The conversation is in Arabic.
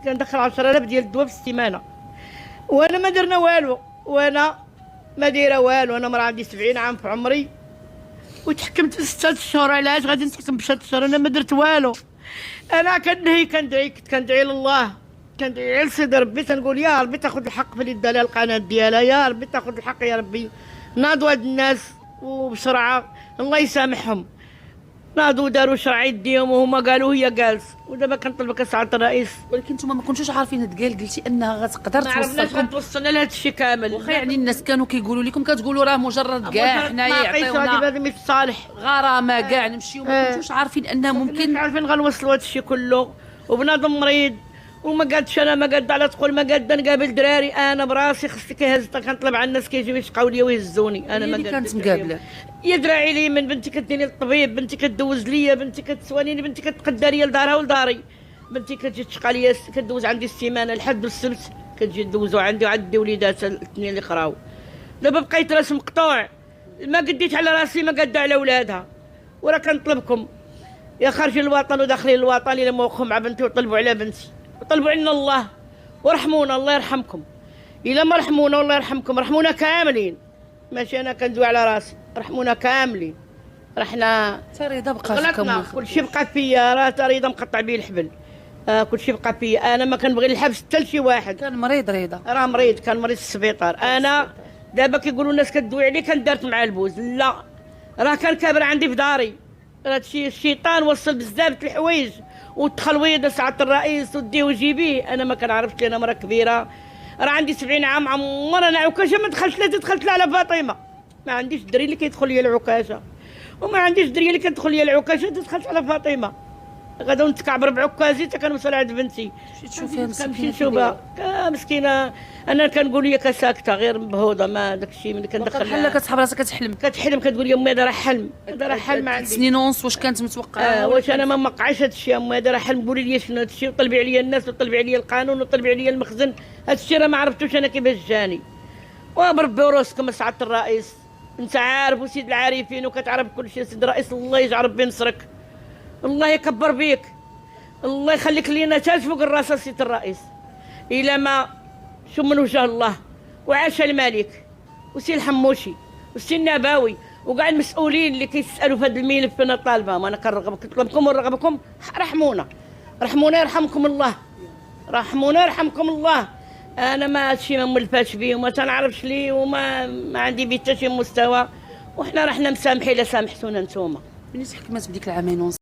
كندخل 10,000 ديال الدواء في السيمانه، وانا ما درنا والو، وانا ما دايره والو. انا مرا عندي 70 عام في عمري وتحكمت في 6 شهور. علاش غادي نتحكم ب 6 شهور؟ انا ما درت والو. انا كنهي كندعي، كنت كندعي لله، كندعي لسيدي ربي، تنقول يا ربي تاخذ الحق في اليد ديالها القناه ديالها، يا ربي تاخذ الحق يا ربي. ناضوا هاد الناس وبسرعه الله يسامحهم، ناضوا داروا شرع يديهم وهما قالوا هي جالس. ودابا كنطلبك سعاده الرئيس، ولكن نتوما ما كنتوش عارفين تقال، قلتي انها غتقدر ما عرفناش توصلكم. غتوصلنا لهذا الشيء كامل. واخا يعني الناس كانوا كيقولوا لكم، كتقولوا راه مجرد كاع حنايا هذا يعطيونا مش صالح، غرامه كاع نمشيو، ما كنتوش عارفين انها مش ممكن. عارفين غنوصلوا هذا الشيء كله. وبنادم مريض وما قادش، انا ما قاد على تقول ما قاد نقابل دراري، انا براسي خصني كيهزت كنطلب على الناس كيجيو يشقاو لي ويهزوني. انا ما اللي قاد كانت مقابله يا دراعي لي من بنتي كديني للطبيب، بنتي كدوز ليا، بنتي كتسوانيني، بنتي كتقدى ليا لدارها ولداري، بنتي كتجي تشقى ليا، كدوز عندي السيمانه الحد والسبت كتجي دوزو عندي وعندي وليدات الاثنين اللي قراو. دابا بقيت راس مقطوع، ما قديت على راسي، ما قد على ولادها. وراه كنطلبكم يا خارجين الوطن وداخلين الوطن، الى موقفوا مع بنتي وطلبوا على بنتي وطلبوا عنا الله ورحمونا، الله يرحمكم. الا ما رحمونا الله يرحمكم، رحمونا كاملين، ماشي انا كندوي على راسي، رحمونا كاملين. رحنا رضا بقى غلطنا، كلشي بقى فيا، راه رضا مقطع بيه الحبل. كلشي بقى فيا، انا ما كنبغي الحبس حتى لشي واحد. كان مريض رضا، راه مريض، كان مريض في السبيطار. انا دابا كيقولوا الناس كدوي عليه كان دارت مع البوز، لا راه كان كابر عندي في داري. هادشي الشيطان وصل بزاف د الحوايج والتخلويض سعاده الرئيس وديه وجيبيه. انا ما كنعرفش، انا مرا كبيره، راه عندي 70 عام، عمر انا عكاشه ما دخلت، لا دخلت لا على فاطمه. ما عنديش الدري اللي كيدخل ليا العكاشه، وما عنديش الدري اللي كتدخل ليا العكاشه دخلت على فاطمه. غادا نتكعبر بعكازي حتى كنوصل عند بنتي. تشوفيها كنمشي نشوفها مسكينه. انا كنقول هي كساكته غير مبهوضه، ما داكشي ملي كندخل بحال كتسحب راسها كتحلم كتقول يا امي هذا راه حلم، هذا راه حلم عندي. سنين ونص واش كانت متوقعه؟ واش انا ما موقعش هذا الشيء؟ امي هذا راه حلم، قولي لي شنو هذا الشيء، وطلبي عليا الناس وطلبي عليا القانون وطلبي عليا المخزن. هذا الشيء راه ما عرفتوش انا كيفاش جاني. وبربي وراسكم سعاده الرئيس، انت عارف وسيد العارفين وكتعرف كل شيء. سيد الرئيس الله يجعل ربي ينصرك، الله يكبر بيك، الله يخليك لينا تاج فوق الراس سيد الرئيس. الى ما شو من وجه الله وعاش الملك وسي الحموشي وسي النبوي وكاع المسؤولين اللي كيسالوا في هذا الملف. انا طالبه، ما انا كنطلبكم ونرغبكم، رحمونا، رحمونا يرحمكم الله، رحمونا يرحمكم الله. انا ما هادشي ما ملفاش بيه وما تنعرفش ليه ما عندي بيه حتى شي مستوى، وحنا رحنا مسامحين. لا سامحتونا نتوما. منين تحكمات بديك العامين ونص